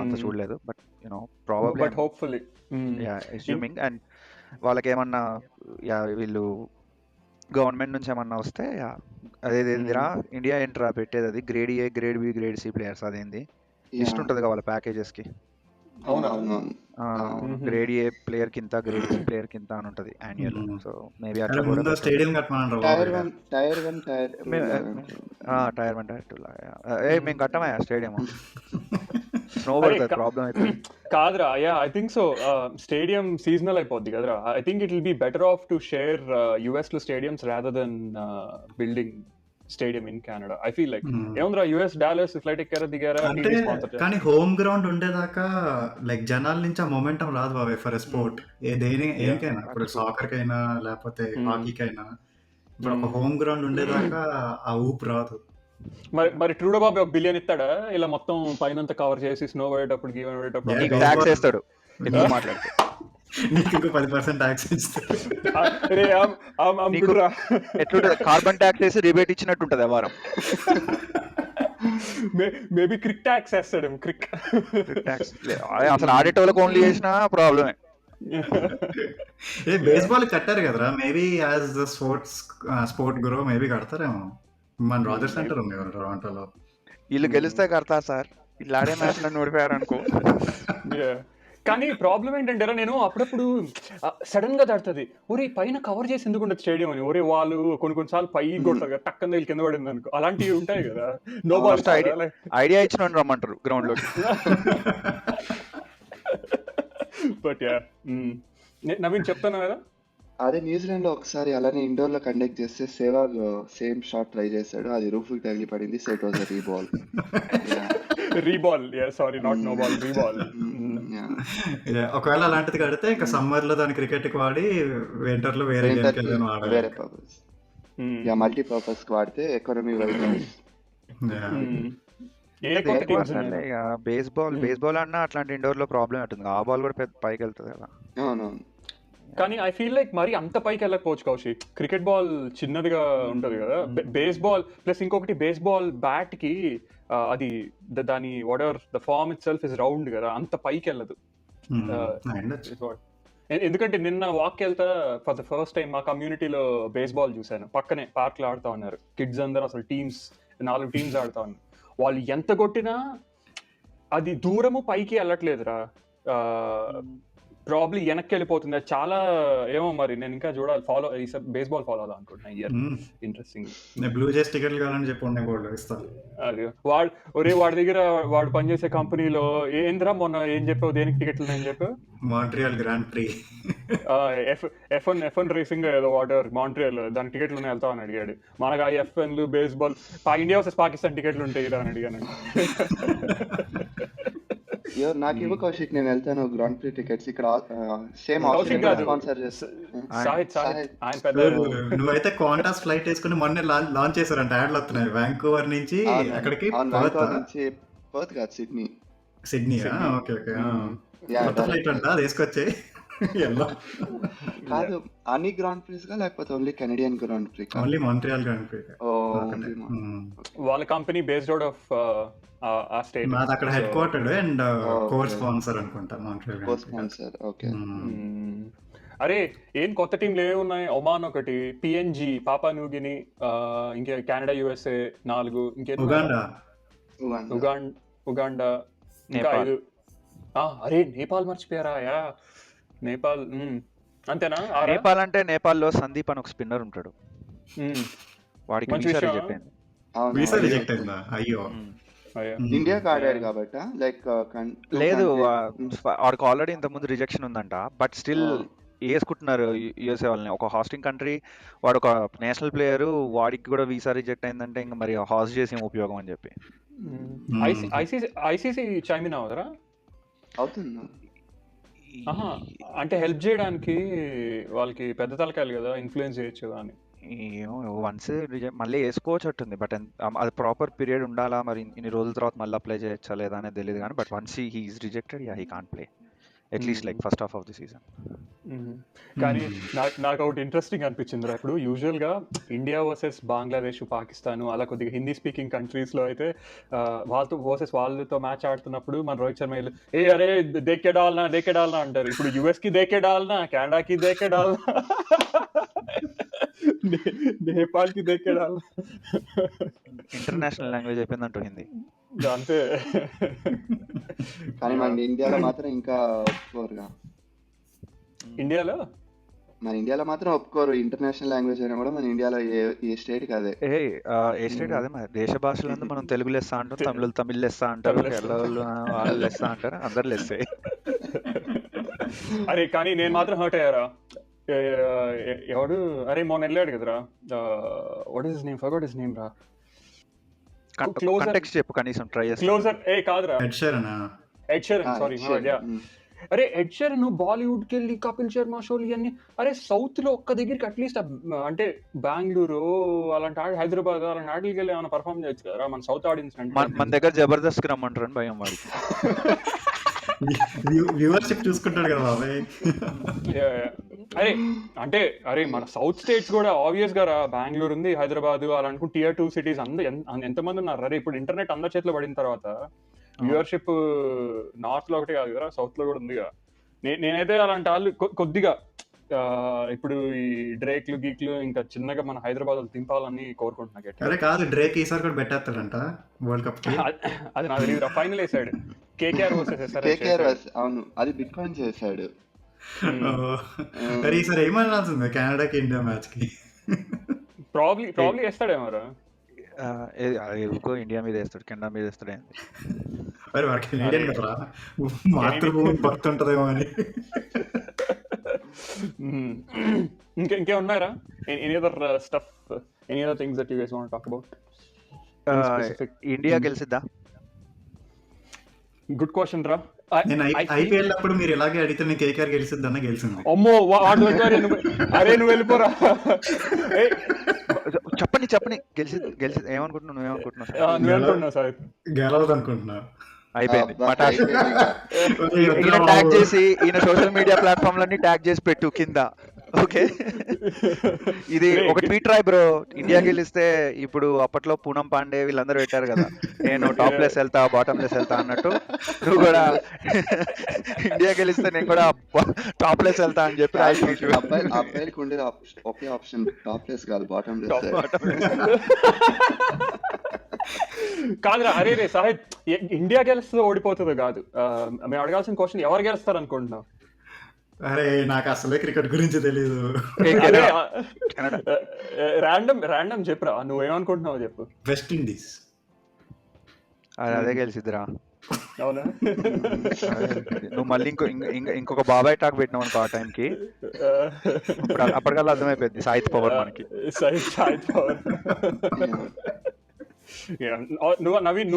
అంత చూడలేదు, but you know probably but hopefully assuming. And వాళ్ళకి ఏమన్నా వీళ్ళు గవర్నమెంట్ నుంచి ఏమన్నా వస్తే అదేందిరా ఇండియా ఏంట్రా పెట్టేది, అది grade A grade B grade C players, అదేంది లిస్ట్ ఉంటుంది కదా వాళ్ళ ప్యాకేజెస్కి, అవునా గ్రేడ్ ఏ ప్లేయర్ కింద గ్రేడ్ బి ప్లేయర్ కింద అని ఉంటుంది యాన్యువల్. సో మేబీ అట్లా అరే కూడా ముందు స్టేడియం కట్టమన్నారు టైర్ బాబు. 1 టైర్ 1 టైర్ 2 టైర్ 1 టైర్ 2 మేము కట్టమయ్యా స్టేడియం, స్నో అరే పడుతుంది, ప్రాబ్లం అవుతుంది. కాదురా, yeah I think so. Stadium seasonal అయిపోద్ది కదరా. I think it will be better off to share US లో stadiums rather than building stadium in Canada. I feel like ఏముందిరా, యుఎస్ డాలస్ ఫ్లైట్ ఎక్కారా దిగారా, అంటే కానీ హోమ్ గ్రౌండ్ ఉండేదాకా లైక్ జనాల నుంచి ఆ మొమెంటం రాదు బాబాయ్ ఫర్ స్పోర్ట్, ఏకైనా ఇప్పుడు సాకర్ కైనా లేకపోతే హాకీకైనా, ఇప్పుడు ఒక హోమ్ గ్రౌండ్ ఉండేదాకా ఆ ఊపు రాదు. మరి ట్రూడో బాబు ఒక బిలియన్ ఇస్తాడా ఇలా మొత్తం పైనంత కవర్ చేసి స్నో పడేటప్పుడు గీవెన్ పడేటప్పుడు? నీకు ట్యాక్స్ వేస్తాడు ఎక్కువ మాట్లాడితే, నీకు ఇంకో 10% ట్యాక్స్ ఇస్తారు. అరే అమ్ముడురా. ఎట్లుంటుంది, కార్బన్ ట్యాక్స్ వేసి రిబేట్ ఇచ్చినట్టు ఉంటుంది వారం. మేబీ క్రిక్ ట్యాక్స్ వేస్తాడేమో. క్రిక్ ట్యాక్స్ అసలు ఆడేటోళ్ళకి ఓన్లీ చేసిన ప్రాబ్లమే. బేస్బాల్ కట్టారు కదరా, మేబీ యాజ్ ద స్పోర్ట్ గురో మేబీ కడతారేమో. మన రాజర్ సెంటర్ ఉంది కదా టొరంటోలో. వీళ్ళు గెలిస్తే కడతారు సార్, ఇట్లా ఆడే మ్యాచ్ నన్ను ఓడిపోయారు అనుకో. కానీ ప్రాబ్లం ఏంటంటే నేను అప్పుడప్పుడు సడన్ గా తడుతుంది, ఒరే పైన కవర్ చేసి ఎందుకు ఉండదు స్టేడియం అని. ఒరే వాళ్ళు కొన్నిసార్లు పై కొడతారు కదా, టక్కన వెళ్ళి కింద పడింది అనుకో, అలాంటివి ఉంటాయి కదా. నో బాల్ ఐడియా ఇచ్చిన రమ్మంటారు గ్రౌండ్ లోకి. బట్ యా నవీన్ చెప్తాను కదా, అదే న్యూజిలాండ్ లో ఒకసారి అలానే ఇండోర్ లో కండక్ట్ చేస్తే సేవాగ్ సేమ్ షాట్ ట్రై చేశాడు, అది రూఫ్ కి తగిలి పడింది. So it was a reball. Reball, sorry not no ball, reball. ఒకవేళ అలాంటిది కడితే ఇంకా సమ్మర్ లో దాని క్రికెట్ కి వాడి వింటర్ లో వేరే వేరే పర్పస్, మల్టీపర్పస్ కి వాడితే ఎకానమీ వైజ్. బేస్బాల్ అన్నా అట్లాంటి ఇండోర్ లో ప్రాబ్లం ఉంటుంది, ఆ బాల్ కూడా పెద్ద పైకి వెళ్తుంది కదా. అవునవును. కానీ ఐ ఫీల్ లైక్ మరి అంత పైకి వెళ్ళకపోవచ్చు కౌశిక్. క్రికెట్ బాల్ చిన్నదిగా ఉంటది కదా, బేస్బాల్ ప్లస్ ఇంకొకటి బేస్బాల్ బ్యాట్ కి అది దాని whatever the form itself is round కదా, అంత పైకి వెళ్ళదు. ఎందుకంటే నిన్న వాక్ వెళ్తా ఫర్ ద ఫస్ట్ టైం మా కమ్యూనిటీలో బేస్బాల్ చూశాను. పక్కనే పార్క్ లో ఆడుతా ఉన్నారు కిడ్స్ అందరూ, అసలు టీమ్స్ 4 టీమ్స్ ఆడుతా ఉన్నారు. వాళ్ళు ఎంత కొట్టినా అది దూరము పైకి వెళ్ళట్లేదురా, ప్రాబ్లీ వెనక్కి వెళ్ళిపోతుంది. అది చాలా ఏమో మరి, నేను ఇంకా చూడాలి, ఫాలో బేస్బాల్ ఫాలో అవుదాం అనుకుంటున్నా ఇయర్. ఇంట్రెస్టింగ్. బ్లూ జెస్ టికెట్లు కావాలని చెప్పి అది వాడి దగ్గర వాడు పనిచేసే కంపెనీలో ఏంద్రా మొన్న ఏం చెప్పావు, దేనికి టికెట్లు నేను చెప్పావు? Montreal grand pre, F1 racing ఏదో వాటర్ మాంట్రియల్, దాని టికెట్లు వెళ్తావు అని అడిగాడు. మనకు ఆ F1లు బేస్బాల్ ఇండియా వర్సెస్ పాకిస్తాన్ టికెట్లు ఉంటాయి అని అడిగాను. నాకు ఇవ్వ కౌశిక్, నేను వెళ్తాను గ్రాండ్ ప్రీ టికెట్స్. ఇక్కడ సేమ్ స్పాన్సర్ నువ్వైతే క్వాంటాస్ ఫ్లైట్ వేసుకుని మొన్న లాంచ్ చేశారంట, యాడ్లు వస్తున్నాయి వ్యాంకూవర్ నుంచి అక్కడికి. పర్త్ కాదు, సిడ్నీ. Sydney, okay okay. కొత్త ఫ్లైట్ అంట, అది వేసుకొచ్చే. కాదు అన్ని గ్రాండ్ ప్రీస్ గా లేకపోతే only Canadian grand pre? Only Montreal grand pre. వాళ్ళ కంపెనీ బేస్డ్ అవుట్ ఆఫ్ ఆ స్టేట్. మాది అక్కడ head quartered and core sponsor అనుకుంటా మాంట్రియల్ కో స్పాన్సర్. ఓకే. అరే ఏం కొత్త టీంలు ఏమున్నాయి? ఒమాన్ ఒకటి, పిఎన్జి, పాపా న్యూగిని, ఇంకా కెనడా, యుఎస్ఏ 4, ఇంకే ఉగాండా, ఇంకా 5. అరే నేపాల్ మర్చిపోయారా? యా నేపాల్. అంతేనా? నేపాల్ అంటే నేపాల్లో సందీప్ అని ఒక స్పిన్నర్ ఉంటాడు, వాడికి వీసా రిజెక్ట్ అయింది. వీసా రిజెక్ట్ అయిందా? అయ్యో. ఇండియా ఆడాడు కాబట్టి లైక్ లేదు, వాడికి ఆల్రెడీ ఇంత ముందు రిజెక్షన్ ఉందంట, బట్ స్టిల్ వేసుకుంటున్నారు యూఎస్ఏ వాళ్ళని. ఒక హాస్టింగ్ కంట్రీ, వాడు ఒక నేషనల్ ప్లేయర్, వాడికి కూడా వీసా రిజెక్ట్ అయిందంటే ఇంకా మరి హాస్ట్ చేసి ఏం ఉపయోగం అని చెప్పి. ఐసీసీ చైమిన్ అవదరా అవుతుందా? అంటే హెల్ప్ చేయడానికి వాళ్ళకి పెద్ద తలకాయలు కదా, ఇన్ఫ్లుయెన్స్ చేయొచ్చు అని. వన్స్ మళ్ళీ వేసుకోవచ్చుంటుంది, బట్ అది ప్రాపర్ పీరియడ్ ఉండాలా, మరి ఇన్ని రోజుల తర్వాత మళ్ళీ అప్లై చేయొచ్చా లేదా అనేది తెలియదు కానీ, but once he is rejected, he can't play. At least like first half of the season. కానీ నాకు ఒకటి ఇంట్రెస్టింగ్ అనిపించింది రా. ఇప్పుడు యూజువల్గా ఇండియా వర్సెస్ బంగ్లాదేశ్, పాకిస్తాన్ అలా కొద్దిగా హిందీ స్పీకింగ్ కంట్రీస్లో అయితే వాళ్ళతో మ్యాచ్ ఆడుతున్నప్పుడు మన రోహిత్ శర్మ అరే దేకే డాల్నా అంటారు. ఇప్పుడు యుఎస్కి దేకే డాల్నా, కెనడాకి దేకే డాల్నా, నేపాల్కి దేకే డాల్నా. ఇంటర్నేషనల్ లాంగ్వేజ్ అయిపోయిందంటూ హిందీ. అంతే. కానీ మన ఇండియాలో మాత్రం ఇంకా ఒప్పుకోరుగా. మన ఇండియాలో మాత్రం ఒప్పుకోరు. ఇంటర్నేషనల్ లాంగ్వేజ్ అయినా కూడా మన ఇండియాలో ఏ స్టేట్ కాదే. ఏ స్టేట్ అదే మరి దేశ భాషలందు మనం తెలుగు లెస్స అంటాం, తమిళ లెస్స అంటారు, కేరళ వాళ్ళు లెస్స అంటారు, అందరు లెస్సే. అరే కానీ నేను మాత్రం హర్ట్ అయ్యారా. ఎవడు అరే మొన్న వెళ్ళాడు కదరా, what is name, forgot his name రా. కాంటెక్స్ట్ చెప్పు కనీసం ట్రై చేస్తా. క్లోజర్ కాదురా, ఎడ్ షీరన్, సారీ. అరే ఎడ్ షీరన్ బాలీవుడ్ కి వెళ్ళి కపిల్ శర్మ షోలు ఇవన్నీ, అరే సౌత్ లో ఒక్క దగ్గరికి అట్లీస్ట్ అంటే బెంగళూరు అలాంటి హైదరాబాద్ అలాంటి ఆటలకి వెళ్ళి ఏమైనా పర్ఫార్మ్ చేయొచ్చు కదా మన సౌత్ ఆడియన్స్. మన దగ్గర జబర్దస్త్ కి రమ్మంటారు అని భయం వాడికి. వ్యూవర్షిప్ చూసుకుంటాడు కదా బాబాయ్. అరే మన సౌత్ స్టేట్స్ కూడా ఆబ్వియస్ గా బెంగళూరు ఉంది, హైదరాబాద్ అలా అనుకుంటే Tier 2 సిటీస్ ఎంతమంది ఉన్నారు. అరే ఇప్పుడు ఇంటర్నెట్ అందరి చేతిలో పడిన తర్వాత వ్యూవర్షిప్ నార్త్ లో ఒకటి కాదు కదా, సౌత్ లో కూడా ఉంది కదా. నేనైతే అలాంటి వాళ్ళు కొద్దిగా ఇప్పుడు ఈ డ్రేక్లు గీక్లు ఇంకా చిన్నగా మన హైదరాబాద్ తింపాలని కోరుకుంటున్నా. అరే కాదు, డ్రేక్ ఈసారి కూడా పెట్టేస్తాడంట వరల్డ్ కప్. అది నాకు తెలియదు. ఫైనల్ వేసాడు కేకేఆర్ వర్సెస్. అవును, అది బిట్ కాయిన్ చేశాడు. అరే ఈసారి ఏమనాల్సింది కెనడాకి ఇండియా మ్యాచ్ కి. ప్రాబ్లీ వేస్తాడేమో రా. ఇండియా మీద వేస్తాడు, కెనడా మీద వేస్తాడు. మరి వాడు కెనడియన్ కదరా, మాతృభూమి భక్తి ఉంటదేమో అని. ఇంకే ఉన్నారా any other stuff, any other things that you guys want to talk about? India గెలిసిద్దా? గుడ్ క్వశ్చన్ రా. నేను ఐపీఎల్ అప్పుడు మీరు ఇలాగే అడిగితే నేను కేకేఆర్ గెలిసిద్దన్నా గెలిచింది. అమ్మో అరే నువ్వు వెళ్ళిపోరా. చెప్పని గెలిచి ఏమనుకుంటున్నావు? నువ్వేమనుకుంటున్నావు సార్? గెలవదు అనుకుంటున్నా. అయిపోయింది. ఈయన ట్యాగ్ చేసి, ఈయన సోషల్ మీడియా ప్లాట్ఫామ్ లన్నీ ట్యాగ్ చేసి పెట్టు కింద. ఓకే, ఇది ఒక ట్వీట్ రాయ్ బ్రో. ఇండియా గెలిస్తే ఇప్పుడు అప్పట్లో పూనం పాండే వీళ్ళందరూ పెట్టారు కదా, నేను టాప్ లెస్ వెళ్తా బాటమ్ లెస్ వెళ్తా అన్నట్టు, నువ్వు కూడా ఇండియా గెలిస్తే నేను కూడా టాప్ లెస్ వెళ్తా అని చెప్పి అబ్బాయిలకు ఉండేది ఒకే ఆప్షన్, టాప్ లెస్ కాదు బాటమ్ లెస్. కాదురా. అరే సాహిబ్, ఇండియా గెలుస్తుందో ఓడిపోతుందో కాదు, మేము అడగాల్సిన క్వశ్చన్ ఎవరు గెలుస్తారు అనుకుంటున్నావు? అరే నాకు అసలే క్రికెట్ గురించి తెలీదు. ర్యాండమ్ చెప్పురా, నువ్వేమనుకుంటున్నావు చెప్పు. West Indies. అదే గెలిచిద్దిరా. అవునా? నువ్వు మళ్ళీ ఇంకొక బాబాయ్ టాక్ పెట్టినావు అనుకో ఆ టైంకి, అప్పటికల్లా అర్థమైపోయింది సాయిత్ పవర్ మనకి. సాయిత్ పవర్. నవీన్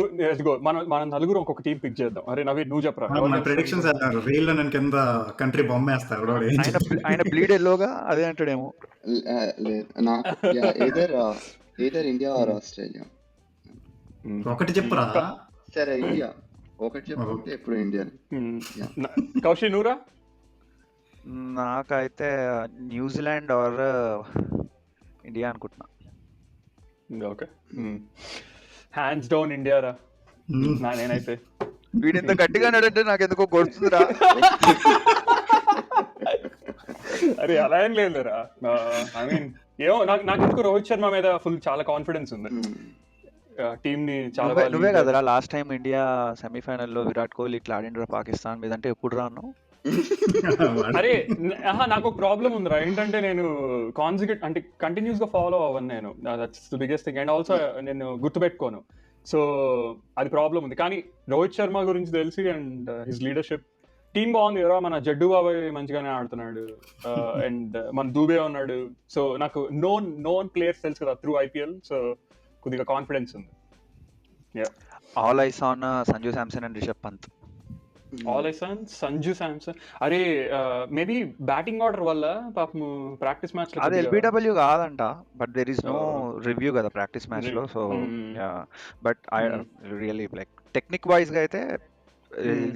మన నలుగురు ఒక్కొక్క టీం పిక్ చేద్దాం. అరే నవీన్ నువ్వు చెప్పరా. ప్రెడిక్షన్స్ అన్నారు రీల్ నేను కింద కంట్రీ బొమ్మ వేస్తాడు. ఆయన బ్లీడ్ ఎల్లోగా అదే అంటాడేమో. Either India or Australia. ఒకటి చెప్పురా. సరే ఇండియా ఒకటి చెప్పుకుంటే ఇప్పుడు ఇండియా. కౌశి నువ్వురా. నాకైతే న్యూజిలాండ్ ఆర్ ఇండియా అనుకుంటున్నా. ఓకే, హ్యాండ్స్ డౌన్ ఇండియా రా. నేనైతే వీడు ఇంత గట్టిగా అన్నాడంటే నాకు ఎందుకో కొడుతుందిరా. అరే అలా ఏం లేదురా. ఐ మీన్ ఏమో నాకు ఎందుకు రోహిత్ శర్మ మీద చాలా కాన్ఫిడెన్స్ ఉంది. టీమ్ ని చాలా. నువ్వే కదరా లాస్ట్ టైం ఇండియా సెమీఫైనల్లో విరాట్ కోహ్లీ ఇట్లా ఆడిండ్రా పాకిస్తాన్ మీద అంటే ఎప్పుడు రాను. అరే నాకు ఒక ప్రాబ్లం ఉందిరా. ఏంటంటే నేను కంటిన్యూస్ గా ఫాలో అవ్వను నేను. That's the biggest thing. And also నేను గుర్తుపెట్టుకోను. సో అది ప్రాబ్లం ఉంది. కానీ రోహిత్ శర్మ గురించి తెలిసి అండ్ హిస్ లీడర్షిప్, టీం బాగుంది కదా. మన జడ్డు బాబాయ్ మంచిగానే ఆడుతున్నాడు, అండ్ మన దూబే ఉన్నాడు. సో నాకు నోన్ ప్లేయర్స్ తెలుసు కదా త్రూ ఐపీఎల్. సో కొద్దిగా కాన్ఫిడెన్స్ ఉంది. All eyes on Sanju Samson and Rishabh Pant. Sanju Samson. అరే మేబీ బ్యాటింగ్ ఆర్డర్ వల్ల పాపం ప్రాక్టీస్ మ్యాచ్ లో అది ఎల్బిడబ్ల్యూ కాదంట, but there is no review కదా ప్రాక్టీస్ మ్యాచ్ లో. So but I really like technique wise గా అయితే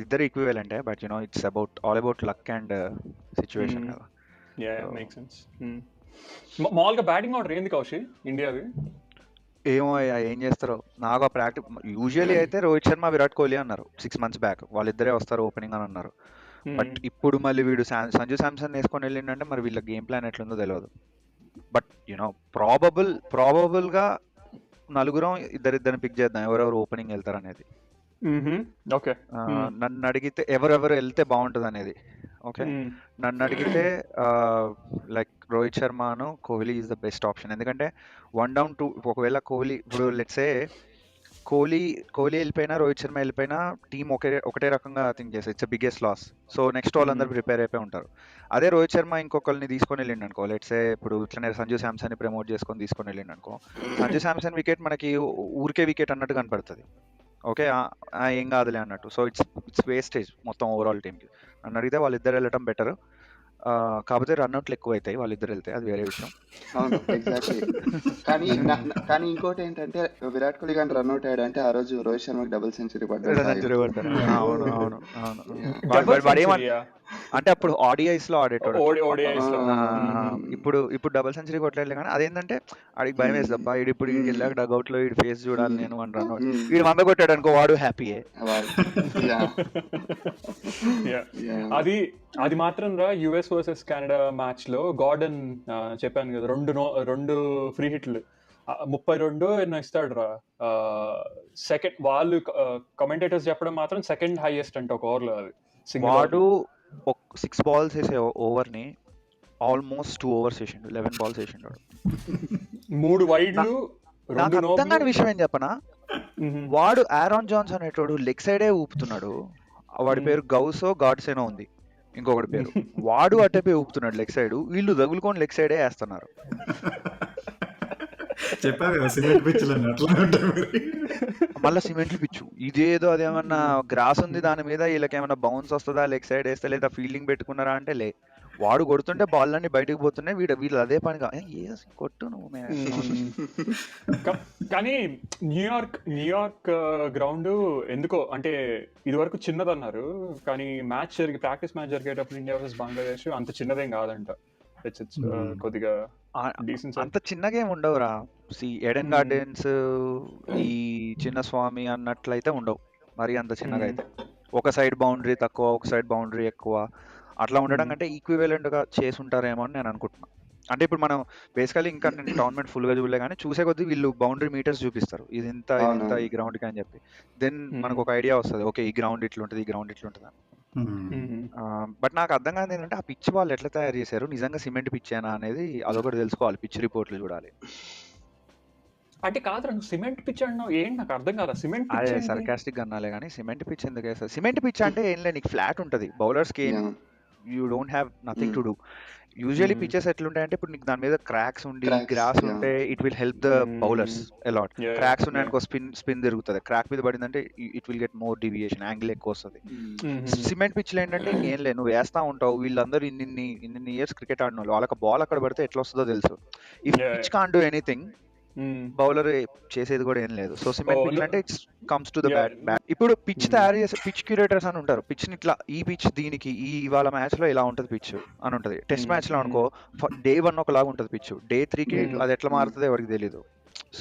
ఇద్దరు ఈక్వివలెంటే, but it's all about luck and situation కదా. Make sense. మామూలుగా బ్యాటింగ్ ఆర్డర్ ఏంది కౌశి ఇండియాది? ఏమో ఏం చేస్తారో నాకు ఆ ప్రాక్టీస్. యూజువల్లీ అయితే రోహిత్ శర్మ, విరాట్ కోహ్లీ అన్నారు 6 months బ్యాక్, వాళ్ళిద్దరే వస్తారు ఓపెనింగ్ అని అన్నారు. బట్ ఇప్పుడు మళ్ళీ వీడు సంజు శాంసన్ వేసుకొని వెళ్ళిండంటే మరి వీళ్ళ గేమ్ ప్లాన్ ఎట్లుందో తెలియదు. బట్ ప్రాబబుల్గా నలుగురం ఇద్దరిద్దరిని పిక్ చేద్దాం ఎవరెవరు ఓపెనింగ్ వెళ్తారు అనేది. ఓకే. నన్ను అడిగితే ఎవరెవరు వెళ్తే బాగుంటుంది అనేది. ఓకే, నన్ను అడిగితే లైక్ రోహిత్ శర్మను Kohli is the best option. ఎందుకంటే 1-2 ఒకవేళ కోహ్లీ ఇప్పుడు లెట్సే కోహ్లీ వెళ్ళిపోయినా రోహిత్ శర్మ వెళ్ళిపోయినా టీం ఒకటే రకంగా థింక్ చేస్తారు. It's biggest loss. So next వాళ్ళందరూ ప్రిపేర్ అయిపోయి ఉంటారు. అదే రోహిత్ శర్మ ఇంకొకరిని తీసుకొని వెళ్ళిండు అనుకో, లెట్సే ఇప్పుడు ఇట్లనే సంజు శాంసన్ ప్రమోట్ చేసుకొని తీసుకొని వెళ్ళిండు అనుకో, సంజు శాంసన్ వికెట్ మనకి ఊరికే వికెట్ అన్నట్టు కనపడుతుంది. ఓకే, ఏం కాదులే అన్నట్టు. సో ఇట్స్ వేస్టేజ్ మొత్తం ఓవరాల్ టీమ్కి. నన్ను అడిగితే వాళ్ళిద్దరు వెళ్ళటం బెటర్. కాకపోతే రన్అట్లు ఎక్కువ అవుతాయి వాళ్ళిద్దరు వెళ్తే, అది వేరే విషయం. అవును, ఎగ్జాక్ట్లీ. కానీ ఇంకోటి ఏంటంటే విరాట్ కోహ్లీ కానీ రన్అట్ అయ్యాడంటే ఆ రోజు రోహిత్ శర్మకి డబుల్ సెంచరీ సెంచరీ పడ్డాడు. కొడతారు. అవును అవును అవును. Double వాడు century ఆ? అంటే అప్పుడు ODIs లో ఆడేటోడు. ODIs లో. ఇప్పుడు డబుల్ సెంచరీ కొట్టలేదు. కానీ అదేంటంటే ఆడికి భయం వేస్తుంది. అబ్బా ఇప్పుడు వీడికి వెళ్ళాక డగౌట్ లో వీడి ఫేస్ చూడాలి నేను అని రన్అట్. వీడు 100 కొట్టాడు అనుకో, వాడు హ్యాపీయే. అది మాత్రం రా, యుఎస్ వర్సెస్ కెనడా మ్యాచ్ లో గార్డెన్ చెప్పాను కదా, రెండు ఫ్రీ హిట్లు 32 ఎన్నో ఇస్తాడు రా. సెకండ్ వాళ్ళు కమెంటేటర్స్ చెప్పడం మాత్రం సెకండ్ హైయెస్ట్ అంటే ఒక ఓవర్ లో. అది వాడు 6 balls వేసే ఓవర్ ని ఆల్మోస్ట్ 2 overs వేసిండు. 11 balls వేసిండు. 3 వైడ్లు. నాకు అర్థం కాని విషయం ఏం చెప్పనా, వాడు ఆరోన్ జాన్స్ అనేటోడు లెగ్ సైడే ఊపుతున్నాడు. వాడి పేరు గౌసో గాడ్సేనో ఉంది ఇంకొకటి పేరు. వాడు అట్టేపై ఊపుతున్నాడు లెగ్ సైడ్, వీళ్ళు తగులుకొని లెగ్ సైడే వేస్తున్నారు. చెప్పావు సిమెంట్ పిచ్చులు మళ్ళీ సిమెంట్లు పిచ్చు. ఇదేదో అదేమన్నా గ్రాస్ ఉంది దాని మీద, వీళ్ళకేమన్నా బౌన్స్ వస్తుందా లెగ్ సైడ్ వేస్తే, లేదా ఫీల్డింగ్ పెట్టుకున్నారా అంటే లే. వాడు కొడుతుంటే బాల్ అన్ని బయటకు పోతున్నాయి, వీళ్ళు అదే పనిగా కొట్టు నువ్వు. కానీ న్యూయార్క్ గ్రౌండ్ ఎందుకో అంటే ఇది వరకు చిన్నదన్నారు, కానీ ప్రాక్టీస్ మ్యాచ్ జరిగేటప్పుడు ఇండియా వర్సెస్ బంగ్లాదేశ్ అంత చిన్నదేం కాదంట. కొద్దిగా అంత చిన్నగా ఏమి ఉండవురా. ఎడెన్ గార్డెన్స్, ఈ చిన్న స్వామి అన్నట్లయితే ఉండవు మరి అంత చిన్నగా అయితే. ఒక సైడ్ బౌండరీ తక్కువ, ఒక సైడ్ బౌండరీ ఎక్కువ, అట్లా ఉండడం కంటే ఈక్వివలెంట్ గా చేసి ఉంటారేమో అని నేను అనుకుంటున్నా. అంటే ఇప్పుడు మనం బేసికలీ ఇంకా నేను టోర్నమెంట్ ఫుల్ గా చూడలే, కానీ చూసే కొద్దీ వీళ్ళు బౌండరీ మీటర్స్ చూపిస్తారు, ఇది ఇంత ఈ గ్రౌండ్ కి అని చెప్పి. దెన్ మనకు ఒక ఐడియా వస్తుంది, ఓకే ఈ గ్రౌండ్ ఇట్లుంటది, ఈ గ్రౌండ్ ఇట్లుంటది. బట్ నాకు అర్థం కాదు ఏంటంటే ఆ పిచ్ వాళ్ళు ఎట్లా తయారు చేశారు, నిజంగా సిమెంట్ పిచ్చేనా అనేది అదొకటి తెలుసుకోవాలి, పిచ్ రిపోర్ట్లు చూడాలి. అంటే కాదు సిమెంట్ పిచ్ అన్నావు ఏంటి, నాకు అర్థం కాదు. సిమెంట్ అదే సర్కాస్టిక్ అన్నాలే కానీ సిమెంట్ పిచ్ ఎందుకు వేస్తారు? సిమెంట్ పిచ్ అంటే ఏం లేదు, నీకు ఫ్లాట్ ఉంటుంది, బౌలర్స్ కి you don't have nothing to do. Usually pitches ఎట్లుంటాయంటే ఇప్పుడు నీకు దాని మీద క్రాక్స్ ఉండి గ్రాస్ ఉంటే it will help the bowlers a lot. Cracks ఉన్నాయనుకో స్పిన్ తిరుగుతుంది, క్రాక్ మీద పడిందంటే it will get more deviation, angle ఎక్కువ వస్తుంది. సిమెంట్ పిచ్లు ఏంటంటే ఇంకేం లేదు, నువ్వు వేస్తా ఉంటావు. వీళ్ళందరూ ఇన్ని ఇయర్స్ క్రికెట్ ఆడిన వాళ్ళు, వాళ్ళకి బాల్ అక్కడ పడితే ఎట్లా వస్తుందో తెలుసు. If pitch can't do anything, bowler చేసేది కూడా ఏం లేదు. సో సిమెంట్ పిచ్ అంటే it's comes to the bat. ఇప్పుడు పిచ్ తయారు చేసే పిచ్ క్యూరేటర్స్ అని ఉంటారు. పిచ్ ని ఇట్లా ఈ పిచ్ దీనికి ఇవాళ మ్యాచ్ లో ఇలా ఉంటది పిచ్ అని ఉంటది. టెస్ట్ మ్యాచ్ లో అనుకో Day 1 ఒకలాగా ఉంటది పిచ్, Day 3కి అది ఎట్లా మారుతుందో ఎవరికి తెలియదు.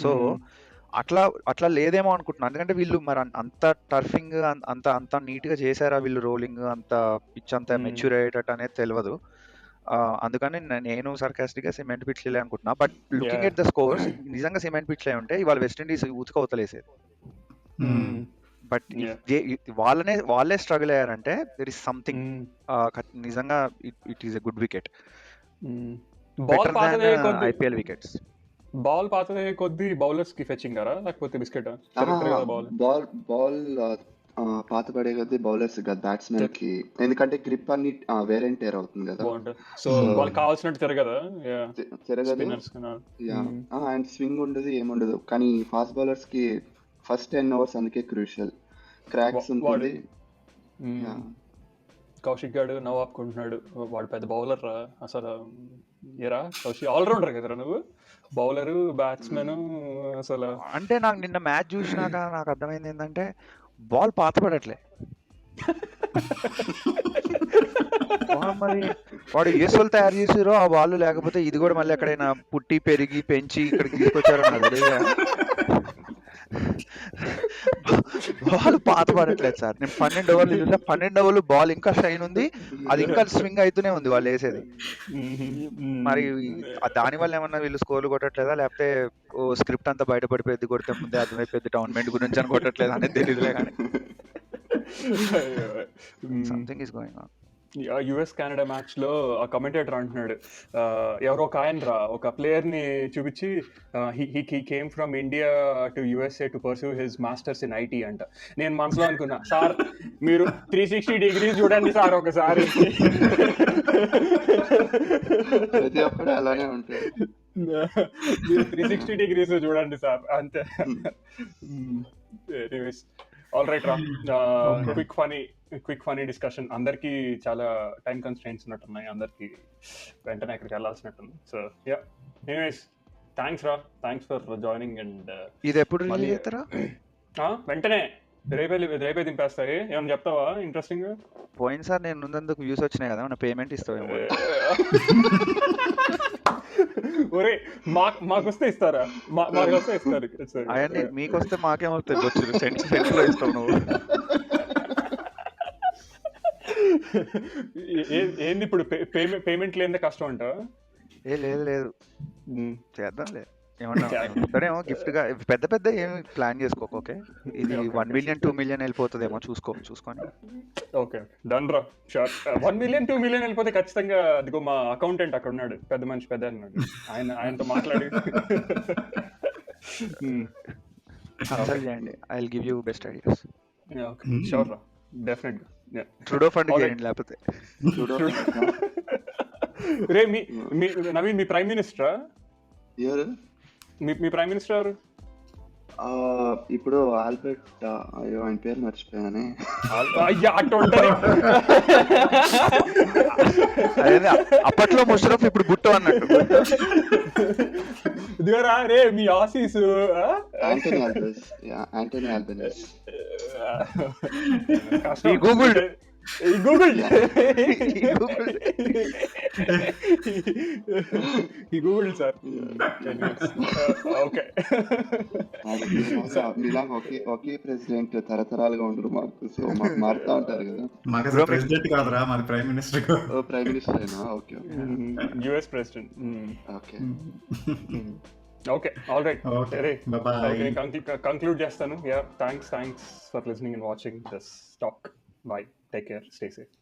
సో అట్లా లేదేమో అనుకుంటున్నాను. ఎందుకంటే వీళ్ళు మరి అంత టర్ఫింగ్ అంత నీట్ గా చేశారా వీళ్ళు, రోలింగ్ అంత పిచ్ అంత మెచ్యూర్ అయ్యేటట్టు అనేది తెలియదు. అందుకని నేను సర్కాస్టిక్ గా సిమెంట్ పిచ్లే అనుకుంటున్నా. But looking at the scores, నిజంగా సిమెంట్ పిచ్లే ఉంటే ఇవాళ వెస్టిండీస్ ఉతకవతలేసేది. బట్ వాళ్ళే స్ట్రగుల్ అయ్యారంటే దెర్ ఇస్ సంథింగ్. నిజంగా it is a good wicket, better than IPL wickets. Ball పాతదే కొద్ది బౌలర్స్ కి ఫెచింగ్ గారా లేకపోతే బిస్కెట్? బాల్ పాత పడే కొద్ది బౌలర్స్ కదా, బ్యాట్స్మెన్ కి. ఎందుకంటే గ్రిప్ అన్ని వేర్ అండ్ టేర్ అవుతుంది కదా, సో వాళ్ళకి కావాల్సినట్టు తిరగదు. అండ్ స్వింగ్ ఉండదు, ఏముండదు. కానీ ఫాస్ట్ బౌలర్స్ కి ఫస్ట్ 10 overs అందుకే క్రూషియల్. క్రాక్స్ ఉంటుంది. కౌశిక్ గాడు నవ్వు ఆపుకుంటున్నాడు, వాడు పెద్ద బౌలర్ రా అసలు. ఏరా కౌశిక్ ఆల్రౌండర్ కదరా నువ్వు, బౌలరు బ్యాట్స్మెన్ అసలు. అంటే నాకు నిన్న మ్యాచ్ చూసినాక నాకు అర్థమైంది ఏంటంటే బాల్ పాత పడట్లే. మరి వాడు ఏసోలు తయారు చేసారో ఆ వాళ్ళు, లేకపోతే ఇది కూడా మళ్ళీ ఎక్కడైనా పుట్టి పెరిగి పెంచి ఇక్కడికి తీసుకొచ్చారో నాకు తెలియదు. బాల్ పాత పడట్లేదు సార్. నేను 12 ఓవర్లు చూసా, 12 ఓవర్లు బాల్ ఇంకా షైన్ ఉంది, అది ఇంకా స్వింగ్ అవుతూనే ఉంది వాళ్ళు వేసేది. మరి దాని వల్ల ఏమన్నా వీళ్ళు స్కోర్లు కొట్టట్లేదా, లేకపోతే ఓ స్క్రిప్ట్ అంతా బయటపడిపోయింది, కొడితే ముందే అర్థమైపోయింది టోర్నమెంట్ గురించి అని కొట్టట్లేదు అనేది తెలియదులే కానీ something is going on. US Canada match లో ఆ కమెంటేటర్ అంటున్నాడు, ఎవరో ఒక ఆయన రా ఒక ప్లేయర్ ని చూపించి, he came from India to USA to pursue his masters in IT అంట. నేను మనసులో అనుకున్నా, సార్ మీరు 360 degrees చూడండి సార్ ఒకసారి. ప్రతి ఒక్కడు అలానే ఉంటాడు. మీరు 360 degrees చూడండి సార్ అంతే. ఎనీవేస్ ఆల్ రైట్ రా, క్విక్ ఫనీ డిస్కషన్. అందరికి చాలా టైం కన్స్ట్రెయింట్స్ ఉన్నట్టున్నాయి, అందరికి వెంటనే అక్కడికి వెళ్ళాల్సినట్టుంది. సో యా, ఎనీవేస్ థ్యాంక్స్ రా, థ్యాంక్స్ ఫర్ జాయినింగ్. అండ్ ఇది ఎప్పుడు రిలీజ్ అవుతారా? వెంటనే రేపే దింపేస్తాయి. ఏమన్నా చెప్తావా ఇంట్రెస్టింగ్? పోయిన సార్ నేను ఉన్నందుకు వ్యూస్ వచ్చినాయి కదా, మన పేమెంట్ ఇస్తావేమో. ఒరే మాకు వస్తే ఇస్తారా? మాకు వస్తే ఇస్తారు. అవన్నీ మీకు వస్తే మాకేమవుతాయి, బొచ్చులు సెంట్లో ఇస్తావు నువ్వు. ఏంది ఇప్పుడు పేమెంట్ లేదే కష్టం అంట? లేదు చేద్దాంలే, ఏమన్నా సరేమో గిఫ్ట్ గా. పెద్ద పెద్ద ఏమి ప్లాన్ చేసుకోకు, ఓకే? ఇది 1 million 2 million వెళ్ళిపోతుందేమో, చూసుకొని. ఓకే డన్ రా, షూర్. 1 million 2 million వెళ్ళిపోతే ఖచ్చితంగా అదిగో మా అకౌంటెంట్ అక్కడ ఉన్నాడు, పెద్ద మనిషి, పెద్ద అన్నాడు, ఆయనతో మాట్లాడి కన్సల్ట్ చేయండి. I will give you best ideas. Sure రా, డెఫినెట్ గా. ట్రూడో ఫండ్ చేయండి లేకపోతే. రే నవీన్, మీ ప్రైమ్ మినిస్టర్ ఎవరు? మీ ప్రైమ్ మినిస్టర్ ఎవరు? ఇప్పుడు ఆల్బర్ట్, అయ్యో ఆయన పేరు మర్చిపోయానే. అయ్యా అట్టు ఉంటారు. అప్పట్లో ముషరఫ్, ఇప్పుడు బుట్టో అన్నట్టు. ఇదిగోరా రే మీ Aussies. Anthony Albanese. Google sir. Okay, ఒకే ప్రెసిడెంట్ తరతరాలుగా ఉండరు మాకు, సో మాకు మారుతా ఉంటారు కదా. మాకు ప్రెసిడెంట్ కాదురా, మాది ప్రైమ్ మినిస్టర్. ప్రైమ్ మినిస్టర్ అయినా? Okay, US president. Okay okay, all right. Conclude చేస్తాను. Yeah, thanks for listening and watching this talk. Bye. Take care. Stay safe.